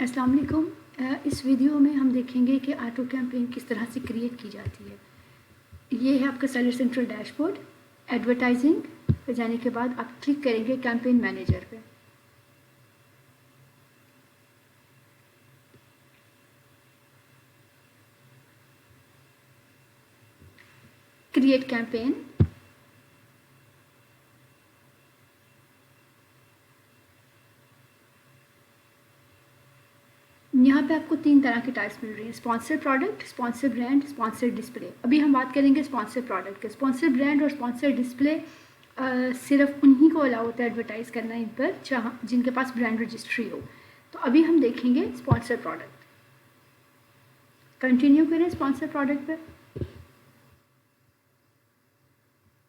अस्सलाम वालेकुम। इस वीडियो में हम देखेंगे कि ऑटो कैंपेन किस तरह से क्रिएट की जाती है। ये है आपका सेलर सेंट्रल डैशबोर्ड। एडवर्टाइजिंग पे जाने के बाद आप क्लिक करेंगे कैंपेन मैनेजर पे। क्रिएट कैंपेन, यहाँ पे आपको 3 तरह के टाइप्स मिल रही हैं: sponsor product, sponsor brand, sponsor display. अभी हम बात करेंगे स्पॉन्सर प्रोडक्ट के। स्पॉन्सर ब्रांड और स्पॉन्सर डिस्प्ले सिर्फ उन्हीं को अलाउ होता है एडवर्टाइज़ करना इन पर जहाँ जिनके पास ब्रांड रजिस्ट्री हो। तो अभी हम देखेंगे स्पॉन्सर प्रोडक्ट। कंटिन्यू करें स्पॉन्सर प्रोडक्ट पर।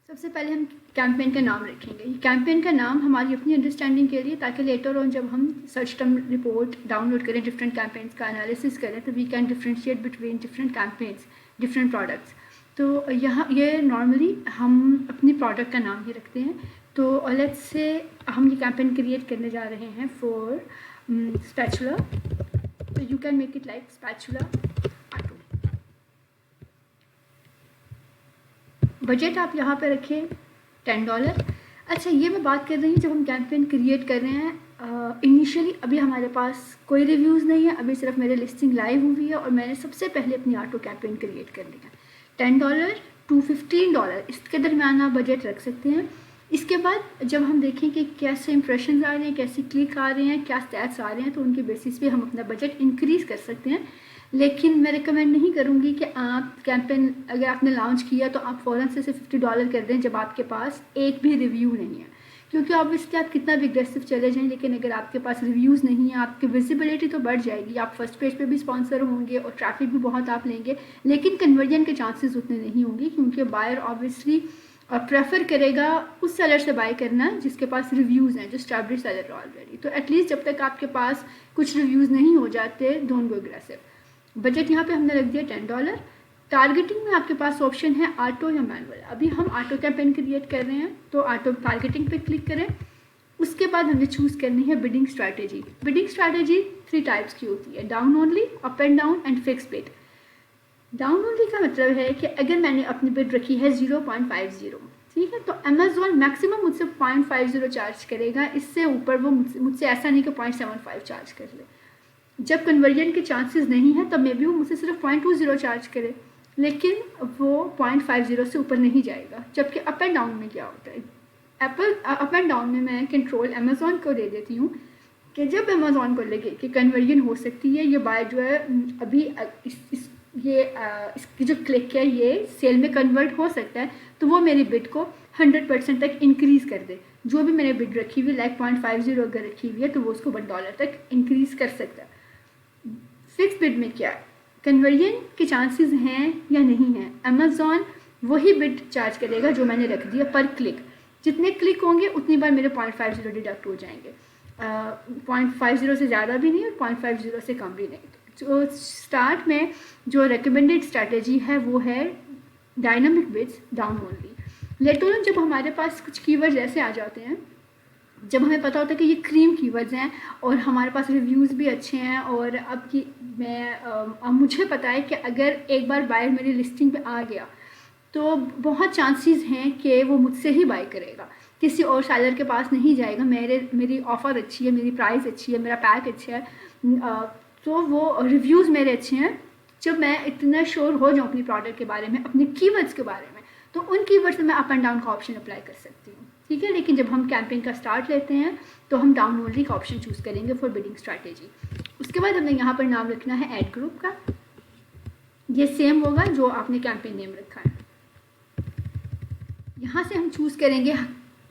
सबसे पहले हम कैंपेन का नाम रखेंगे। कैंपेन का नाम हमारी अपनी अंडरस्टैंडिंग के लिए, ताकि लेटर ऑन जब हम सर्च टर्म रिपोर्ट डाउनलोड करें, डिफरेंट कैंपेन्स का एनालिसिस करें, तो we can differentiate between different campaigns, different products. तो यहाँ ये नॉर्मली हम अपनी प्रोडक्ट का नाम ही रखते हैं। तो लेट्स से हम ये कैंपेन क्रिएट करने जा रहे हैं फॉर स्पैचुला। तो you can make it like spatula auto. Budget आप यहाँ पे रखें $10। अच्छा, ये मैं बात कर रही हूँ जब हम कैंपेन क्रिएट कर रहे हैं इनिशियली। अभी हमारे पास कोई रिव्यूज़ नहीं है, अभी सिर्फ मेरे लिस्टिंग लाइव हुई है और मैंने सबसे पहले अपनी ऑटो कैंपेन क्रिएट कर लिया। $10 to $15 इसके दरमियान आप बजट रख सकते हैं। इसके बाद जब हम देखें कि कैसे इंप्रेशन आ रहे हैं, कैसे क्लिक आ रहे हैं, क्या स्टैट्स आ रहे हैं, तो उनके बेसिस पे हम अपना बजट इंक्रीज़ कर सकते हैं। लेकिन मैं रिकमेंड नहीं करूँगी कि आप कैंपेन अगर आपने लॉन्च किया तो आप फ़ौरन से $50 कर दें जब आपके पास एक भी रिव्यू नहीं है, क्योंकि ऑब्वियसली आप कितना भी एग्रेसिव चले जाएं, लेकिन अगर आपके पास रिव्यूज़ नहीं है, आपकी विजिबिलिटी तो बढ़ जाएगी, आप फर्स्ट पेज पे भी स्पॉन्सर होंगे और ट्रैफिक भी बहुत आप लेंगे, लेकिन कन्वर्जन के चांसेस उतने नहीं होंगे, क्योंकि बायर ऑब्वियसली प्रेफर करेगा उस सेलर से बाय करना जिसके पास रिव्यूज़ हैं, जो स्टैब्लिश्ड सेलर ऑलरेडी। तो एटलीस्ट जब तक आपके पास कुछ रिव्यूज़ नहीं हो जाते, डोंट गो एग्रेसिव। बजट यहाँ पे हमने रख दिया $10। टारगेटिंग में आपके पास ऑप्शन है ऑटो या मैनुअल। अभी हम ऑटो कैंपेन क्रिएट कर रहे हैं, तो ऑटो टारगेटिंग पे क्लिक करें। उसके बाद हमें चूज़ करनी है bidding strategy. Bidding strategy 3 types की होती है: down only, up and down and fix bid. Down only का मतलब है कि अगर मैंने अपनी बिड रखी है 0.50, ठीक है, तो अमेजोन मैक्सिमम मुझसे 0.50 चार्ज करेगा। इससे ऊपर वो मुझसे ऐसा नहीं कि 0.75 चार्ज कर ले। जब कन्वर्जन के चांसेस नहीं है तब मे भी वो मुझसे सिर्फ 0.20 चार्ज करे, लेकिन वो 0.50 से ऊपर नहीं जाएगा। जबकि अप एंड डाउन में क्या होता है, अप एंड डाउन में मैं कंट्रोल अमेजोन को दे देती हूँ कि जब अमेजोन को लगे कि कन्वर्जन हो सकती है, ये बाय जो है अभी इसकी जो क्लिक है ये सेल में कन्वर्ट हो सकता है, तो वो मेरी बिड को 100% तक इंक्रीज़ कर दे। जो भी मैंने बिड रखी हुई लाइक 0.50 अगर रखी हुई है तो वो उसको $1 तक इंक्रीज़ कर सकता है। फिक्स बिड में क्या है, कन्वर्जन के चांसेस हैं या नहीं हैं, अमेजोन वही बिड चार्ज करेगा जो मैंने रख दिया पर क्लिक। जितने क्लिक होंगे उतनी बार मेरे 0.50 डिडक्ट हो जाएंगे। 0.50 से ज़्यादा भी नहीं और 0.50 से कम भी नहीं। तो स्टार्ट में जो रिकमेंडेड स्ट्रैटेजी है वो है dynamic bids, down only. Later on जब हमारे पास कुछ कीवर्ड्स ऐसे आ जाते हैं, जब हमें पता होता है कि ये क्रीम कीवर्ड्स हैं और हमारे पास रिव्यूज़ भी अच्छे हैं, और अब मुझे पता है कि अगर एक बार बायर मेरी लिस्टिंग पे आ गया तो बहुत चांसेस हैं कि वो मुझसे ही बाय करेगा, किसी और सेलर के पास नहीं जाएगा। मेरी ऑफ़र अच्छी है, मेरी प्राइस अच्छी है, मेरा पैक अच्छा है, तो वो रिव्यूज़ मेरे अच्छे हैं। जब मैं इतना श्योर हो जाऊँ अपनी प्रोडक्ट के बारे में, अपने कीवर्ड्स के बारे में, तो उन कीवर्ड्स में मैं अप एंड डाउन का ऑप्शन अप्लाई कर सकती हूँ, ठीक है। लेकिन जब हम कैंपेन का स्टार्ट लेते हैं तो हम डाउन ओनली का ऑप्शन चूज़ करेंगे फॉर बिडिंग स्ट्रैटेजी। उसके बाद हमने यहाँ पर नाम रखना है एड ग्रुप का। ये सेम होगा जो आपने कैंपेन नेम रखा है। यहाँ से हम चूज़ करेंगे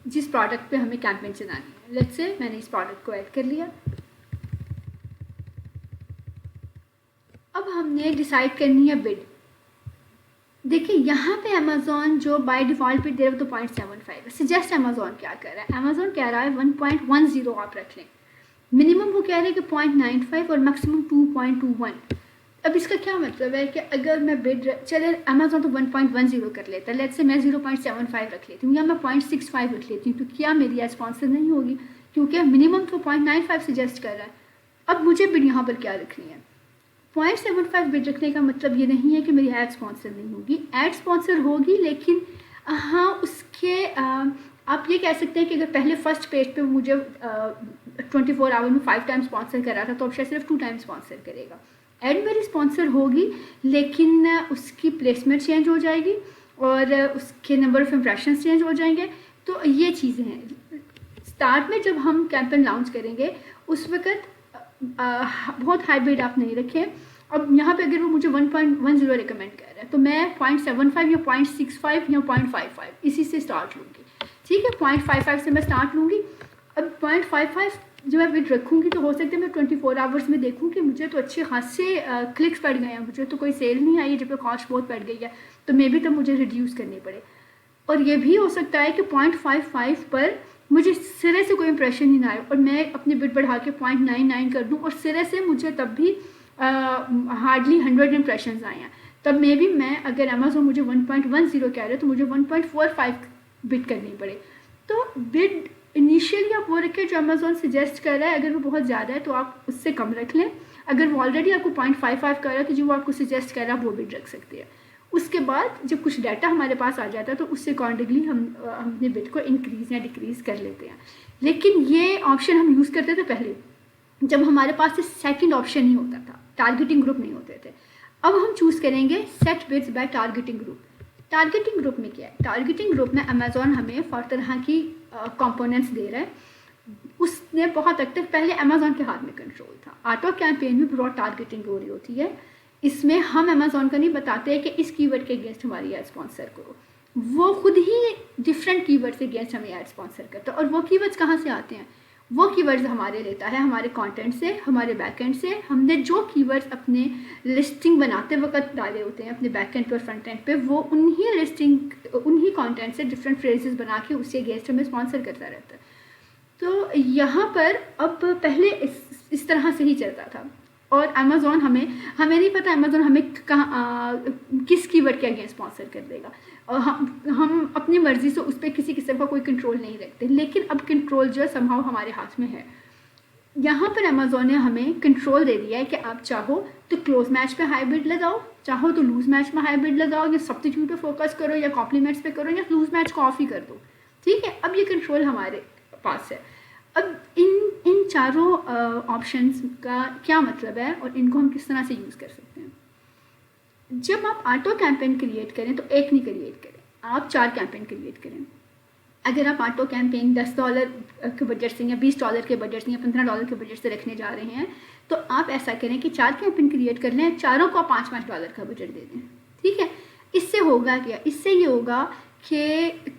जिस प्रोडक्ट पे हमें कैंपेन चलानी है। लेट्स से मैंने इस प्रोडक्ट को ऐड कर लिया। अब हमने डिसाइड करनी है बिड। देखिए यहाँ पे अमेजोन जो बाय डिफ़ॉल्ट बिड दे रहा है तो 0.75 है। सजेस्ट अमेजोन क्या कर रहा है, अमेजोन कह रहा है 1.10 आप रख लें। मिनिमम वो कह रहे हैं कि 0.95 और मैक्सिमम 2.21। अब इसका क्या मतलब है कि अगर मैं बिड चले अमेजोन तो 1.10 कर लेता है, लेट्स से मैं 0.75 रख लेती हूँ या मैं 0.65 रख लेती हूँ, तो क्या मेरी स्पॉन्सर नहीं होगी, क्योंकि मिनिमम तो 0.95 सजेस्ट कर रहा है। अब मुझे बिड यहाँ पर क्या रखनी है, 0.75 बिड रखने का मतलब ये नहीं है कि मेरी ऐड स्पॉन्सर नहीं होगी, ऐड स्पॉन्सर होगी, लेकिन हाँ उसके आप ये कह सकते हैं कि अगर पहले फर्स्ट पेज पे मुझे 24 आवर में 5 टाइम स्पॉन्सर करा था तो अब शायद सिर्फ 2 टाइम स्पॉन्सर करेगा। ऐड मेरी स्पॉन्सर होगी लेकिन उसकी प्लेसमेंट चेंज हो जाएगी और उसके नंबर ऑफ इम्प्रेशंस चेंज हो जाएंगे। तो ये चीज़ें हैं। स्टार्ट में जब हम कैंपेन लॉन्च करेंगे उस वक्त बहुत हाई बिड आप नहीं रखें। अब यहाँ पे अगर वो मुझे 1.10 रिकमेंड कर रहा है तो मैं 0.75 या 0.65 या 0.55 इसी से स्टार्ट लूँगी, ठीक है। 0.55 से मैं स्टार्ट लूँगी। अब 0.55 जो मैं बिड रखूँगी तो हो सकता है मैं 24 आवर्स में देखूँ कि मुझे तो अच्छे खासे क्लिक्स पड़ गए हैं, मुझे तो कोई सेल नहीं आई, जब पे कॉस्ट बहुत बढ़ गई है तो मे भी तब मुझे रिड्यूस करनी पड़े। और ये भी हो सकता है कि 0.55 पर मुझे सिरे से कोई इंप्रेशन नहीं आए और मैं अपनी बिड बढ़ा के 0.99 कर दूँ और सिरे से मुझे तब भी हार्डली 100 इंप्रेशंस आए हैं, तब मे भी मैं अगर अमेज़ॉन मुझे 1.10 कह रहे हैं तो मुझे 1.45 बिड करनी पड़े। तो बिड इनिशियली आप वो रखें जो अमेज़ॉन सजेस्ट कर रहा है, अगर वो बहुत ज़्यादा है तो आप उससे कम रख लें, अगर वो ऑलरेडी आपको 0.55 कर रहा है तो जो वो आपको सजेस्ट कर रहा है वो बिड रख सकते हैं। उसके बाद जब कुछ डाटा हमारे पास आ जाता है तो उससे अकॉर्डिंगली हम अपने बिड को इंक्रीज़ या डिक्रीज़ कर लेते हैं। लेकिन ये ऑप्शन हम यूज़ करते थे पहले जब हमारे पास सेकंड ऑप्शन नहीं होता था, टारगेटिंग ग्रुप नहीं होते थे। अब हम चूज़ करेंगे set bids by targeting group. Targeting group में क्या है, टारगेटिंग ग्रुप में अमेज़ॉन हमें फॉर तरह की कंपोनेंट्स दे रहा है। उसने बहुत हद तक पहले अमेज़ॉन के हाथ में कंट्रोल था। ऑटो कैंपेन में ब्रॉड टारगेटिंग हो रही होती है, इसमें हम अमेज़ॉन का नहीं बताते कि इस कीवर्ड के अगेंस्ट हमारी ऐड स्पॉन्सर करो, वो खुद ही डिफरेंट कीवर्ड से अगेंस्ट हमें ऐड स्पॉन्सर करता है। और वो कीवर्ड्स कहाँ से आते हैं, वो कीवर्ड्स हमारे लेता है हमारे कंटेंट से, हमारे बैकएंड से। हमने जो कीवर्ड्स अपने लिस्टिंग बनाते वक्त डाले होते हैं अपने बैकएंड पर फ्रंट एंड पे, वो उन्हीं लिस्टिंग उन्हीं कंटेंट से डिफरेंट फ्रेजेस बना के उससे अगेंस्ट हमें स्पॉन्सर करता रहता है। तो यहाँ पर अब पहले इस तरह से ही चलता था और अमेज़ॉन हमें नहीं पता अमेज़ॉन हमें कहाँ किस कीवर्ड के अगेंस्ट स्पॉन्सर कर देगा और हम अपनी मर्ज़ी से उस पर किसी किस्म का कोई कंट्रोल नहीं रखते। लेकिन अब कंट्रोल जो समहाउ हमारे हाथ में है। यहाँ पर अमेज़ॉन ने हमें कंट्रोल दे दिया है कि आप चाहो तो क्लोज मैच पे हाई बिड लगाओ, चाहो तो लूज मैच में हाई बिड लगाओ, या सब्स्टिट्यूट पे फोकस करो, या कॉम्प्लीमेंट्स पे करो, या लूज मैच को ऑफ ही कर दो, ठीक है। अब ये कंट्रोल हमारे पास है। अब इन चारों ऑप्शंस का क्या मतलब है और इनको हम किस तरह से यूज़ कर सकते हैं। जब आप ऑटो कैंपेन क्रिएट करें तो एक नहीं क्रिएट करें, आप 4 कैंपेन क्रिएट करें। अगर आप ऑटो कैंपेन $10 के बजट से या $20 के बजट से या $15 के बजट से रखने जा रहे हैं तो आप ऐसा करें कि 4 कैंपेन क्रिएट कर लें, चारों को $5-5 का बजट दे दें, ठीक है। इससे होगा क्या, इससे ये होगा कि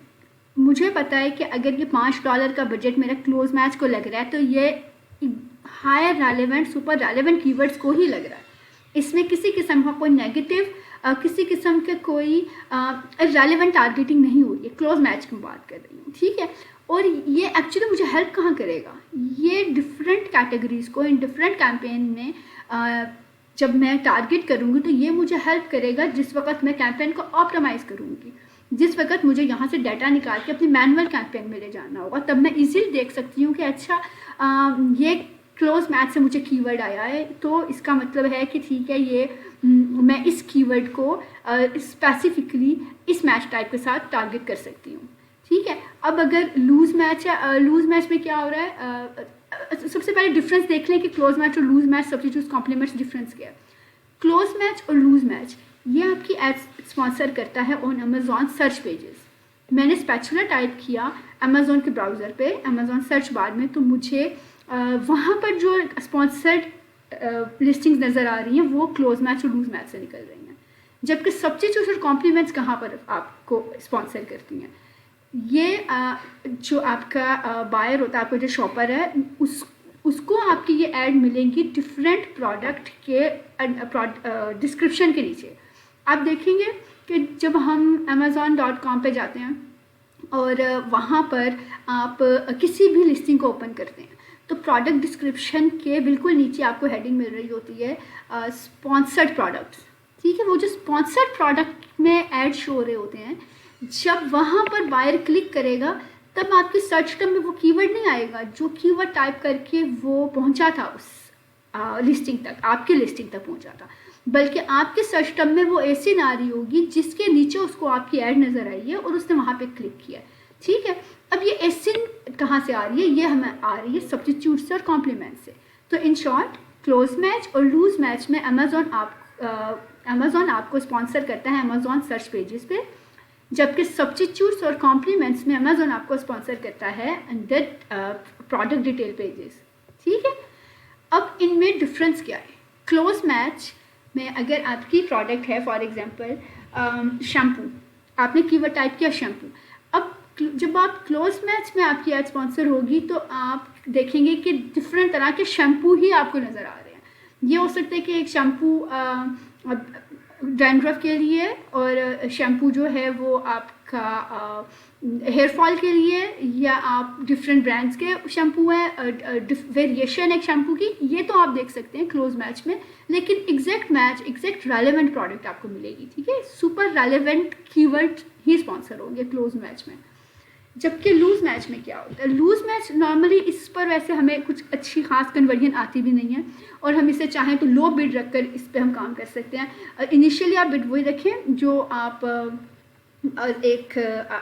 मुझे पता है कि अगर ये $5 का बजट मेरा क्लोज मैच को लग रहा है तो ये higher relevant super relevant keywords को ही लग रहा है। इसमें किसी किस्म का कोई नेगेटिव किसी किस्म के कोई रेलेवेंट टारगेटिंग नहीं हो रही है, क्लोज मैच की बात कर रही हूँ, ठीक है। और ये एक्चुअली मुझे हेल्प कहाँ करेगा, ये डिफरेंट कैटेगरीज को इन डिफरेंट कैंपेन में जब मैं टारगेट करूँगी तो ये मुझे हेल्प करेगा जिस वक्त मैं कैंपेन को ऑप्टिमाइज़ करूँगी, जिस वक्त मुझे यहाँ से डाटा निकाल के अपनी मैनुअल कैंपेन में ले जाना होगा, तब मैं इजीली देख सकती हूँ कि अच्छा ये क्लोज मैच से मुझे कीवर्ड आया है तो इसका मतलब है कि ठीक है ये मैं इस कीवर्ड को स्पेसिफिकली इस मैच टाइप के साथ टारगेट कर सकती हूँ, ठीक है। अब अगर लूज मैच है, लूज मैच में क्या हो रहा है, सबसे पहले डिफरेंस देख लें कि क्लोज मैच और loose match substitute complements difference क्या है। क्लोज मैच और लूज मैच ये आपकी एड स्पॉन्सर करता है ऑन अमेज़ॉन सर्च पेजेस। मैंने स्पैचुला टाइप किया अमेज़ॉन के ब्राउज़र पे अमेज़ॉन सर्च बार में तो मुझे वहाँ पर जो स्पॉन्सर्ड लिस्टिंग्स नज़र आ रही हैं वो क्लोज मैच और लूज मैच से निकल रही हैं, जबकि सब्स्टिट्यूट और कॉम्प्लीमेंट्स कहाँ पर आपको स्पॉन्सर करती हैं। ये जो आपका बायर होता है, आपका जो शॉपर है, उसको आपकी ये ऐड मिलेंगी डिफरेंट प्रोडक्ट के डिस्क्रिप्शन के नीचे। आप देखेंगे कि जब हम amazon.com पे जाते हैं और वहाँ पर आप किसी भी लिस्टिंग को ओपन करते हैं तो प्रोडक्ट डिस्क्रिप्शन के बिल्कुल नीचे आपको हेडिंग मिल रही होती है स्पॉन्सर्ड प्रोडक्ट्स, ठीक है। वो जो स्पॉन्सर्ड प्रोडक्ट में ऐड शो हो रहे होते हैं, जब वहाँ पर बायर क्लिक करेगा तब आपकी सर्च टर्म में वो कीवर्ड नहीं आएगा जो कीवर्ड टाइप करके वो पहुँचा था लिस्टिंग तक, आपकी लिस्टिंग तक पहुंचा था, बल्कि आपके सर्च टर्म में वो एसिन आ रही होगी जिसके नीचे उसको आपकी ऐड नज़र आई है और उसने वहाँ पे क्लिक किया। ठीक है, अब ये एसिन कहाँ से आ रही है? ये हमें आ रही है सब्स्टिट्यूट से और कॉम्प्लीमेंट से। तो इन शॉर्ट क्लोज मैच और लूज मैच में अमेज़ॉन आपको स्पॉन्सर करता है अमेज़ॉन सर्च पेजेस पे, जबकि सब्स्टिट्यूट्स और कॉम्प्लीमेंट्स में अमेज़ॉन आपको स्पॉन्सर करता है दैट प्रोडक्ट डिटेल पेजेस। ठीक है, अब इनमें डिफरेंस क्या है? क्लोज मैच में अगर आपकी प्रोडक्ट है, फॉर एग्जांपल शैम्पू, आपने कीवर्ड टाइप किया शैम्पू, अब जब आप क्लोज मैच में आपकी एड स्पॉन्सर होगी तो आप देखेंगे कि डिफरेंट तरह के शैम्पू ही आपको नज़र आ रहे हैं। ये हो सकता है कि एक शैम्पू डैंड्रफ के लिए और शैम्पू जो है वो आपका हेयर फॉल के लिए, या आप डिफरेंट ब्रांड्स के शैम्पू है, वेरिएशन एक शैम्पू की, ये तो आप देख सकते हैं क्लोज मैच में, लेकिन exact match, exact relevant product आपको मिलेगी। ठीक है, सुपर रेलेवेंट कीवर्ड ही स्पॉन्सर होंगे क्लोज मैच में। जबकि लूज मैच में क्या होता है? लूज मैच नॉर्मली इस पर वैसे हमें कुछ अच्छी खास कन्वर्जन आती भी नहीं है, और हम इसे चाहें तो लो बिड रख कर इस पर हम काम कर सकते हैं। इनिशियली आप बिड वही रखें जो आप एक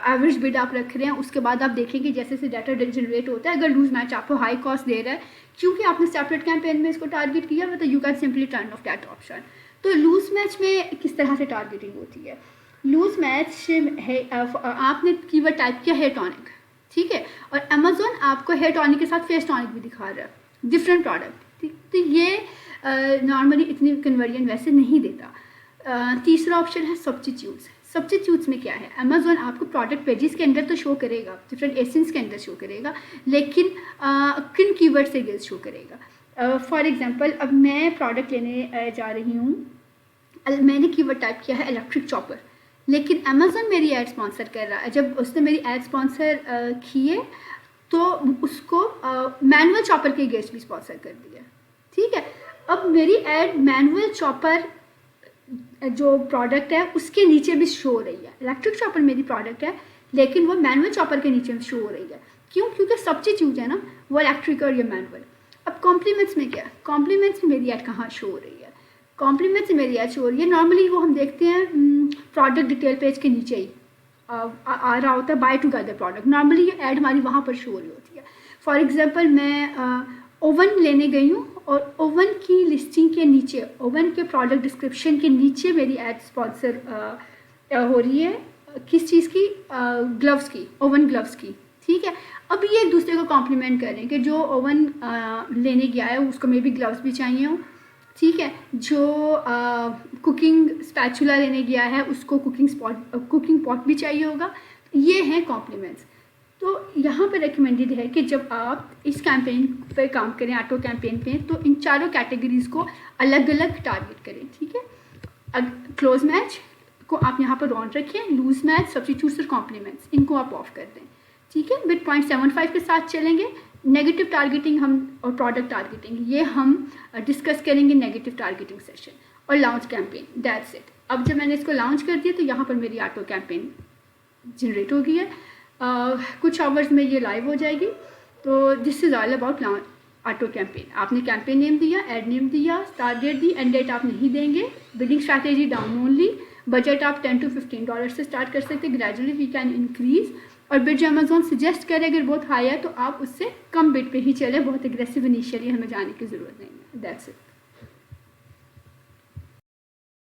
एवरेज बिड आप रख रहे हैं, उसके बाद आप देखेंगे जैसे से डाटा जनरेट होता है, अगर लूज मैच आपको हाई कॉस्ट दे रहा है क्योंकि आपने सेपरेट कैंपेन में इसको टारगेट किया हुआ, तो you can simply turn off that option. तो लूज मैच में किस तरह से टारगेटिंग होती है? लूज मैच है आपने कीवर्ड टाइप किया हेयर टॉनिक, ठीक है, और अमेज़ॉन आपको हेयर टॉनिक के साथ फेस टॉनिक भी दिखा रहा है, डिफरेंट प्रोडक्ट। तो ये नॉर्मली इतनी कन्वर्जन वैसे नहीं देता। तीसरा ऑप्शन है सब्स्टिट्यूट्स। सब्स्टिट्यूट्स में क्या है? अमेज़ॉन आपको प्रोडक्ट पेजेस के अंदर तो शो करेगा, डिफरेंट एसेंस के अंदर शो करेगा, लेकिन किन कीवर्ड से गेस शो करेगा। फॉर एग्जांपल अब मैं प्रोडक्ट लेने जा रही हूँ, मैंने कीवर्ड टाइप किया है इलेक्ट्रिक चॉपर, लेकिन अमेज़ॉन मेरी ऐड स्पॉन्सर कर रहा है। जब उसने मेरी ऐड स्पॉन्सर किए तो उसको मैनुअल चॉपर के गेस्ट भी स्पॉन्सर कर दिया। ठीक है, अब मेरी ऐड मैनुअल चॉपर जो प्रोडक्ट है उसके नीचे भी शो हो रही है। इलेक्ट्रिक चॉपर मेरी प्रोडक्ट है लेकिन वो मैनुअल चॉपर के नीचे शो हो रही है। क्यों? क्योंकि सब्स्टिट्यूट है ना, वो इलेक्ट्रिक और ये मैनुअल। अब कॉम्प्लीमेंट्स में क्या? कॉम्प्लीमेंट्स में मेरी ऐड कहाँ शो हो रही है? कॉम्प्लीमेंट्स में मेरी ऐड शो हो रही है, नॉर्मली वो हम देखते हैं प्रोडक्ट डिटेल पेज के नीचे ही आ रहा होता है बाय टुगेदर प्रोडक्ट। नॉर्मली ये ऐड हमारी वहाँ पर शो हो रही होती है। फॉर एग्जांपल मैं ओवन लेने गई हूँ और ओवन की लिस्टिंग के नीचे, ओवन के प्रोडक्ट डिस्क्रिप्शन के नीचे मेरी ऐड स्पॉन्सर हो रही है किस चीज़ की? ग्लव्स की, ओवन ग्लव्स की। ठीक है, अब ये एक दूसरे को कॉम्प्लीमेंट करें कि जो ओवन लेने गया है उसको मे बी ग्लव्स भी चाहिए हो। ठीक है, जो कुकिंग स्पैचुला लेने गया है उसको कुकिंग पॉट भी चाहिए होगा। ये हैं कॉम्प्लीमेंट्स। तो यहाँ पर रिकमेंडेड है कि जब आप इस कैंपेन पे काम करें, ऑटो कैंपेन पे, तो इन चारों कैटेगरीज को अलग अलग टारगेट करें। ठीक है, क्लोज मैच को आप यहाँ पर ऑन रखें, लूज मैच, सब्स्टिट्यूट्स और कॉम्प्लीमेंट्स इनको आप ऑफ कर दें। ठीक है, बिट 0.75 के साथ चलेंगे। नेगेटिव टारगेटिंग हम और प्रोडक्ट टारगेटिंग ये हम डिस्कस करेंगे नेगेटिव टारगेटिंग सेशन, और लॉन्च कैंपेन, दैट्स इट। अब जब मैंने इसको लॉन्च कर दिया तो यहाँ पर मेरी ऑटो कैंपेन जनरेट हो गई है। कुछ आवर्स में ये लाइव हो जाएगी। तो this is all about auto campaign. आपने कैंपेन नेम दिया, एड नेम दिया, स्टार्ट डेट दी, एंड डेट आप नहीं देंगे, bidding strategy down only, budget आप $10 to $15 से स्टार्ट कर सकते, ग्रेजुअली वी कैन इंक्रीज, और बिड जो अमेज़ॉन सजेस्ट करे अगर बहुत हाई है तो आप उससे कम बिड पे ही चले, बहुत एग्रेसिव इनिशियली हमें जाने की ज़रूरत नहीं है। That's it.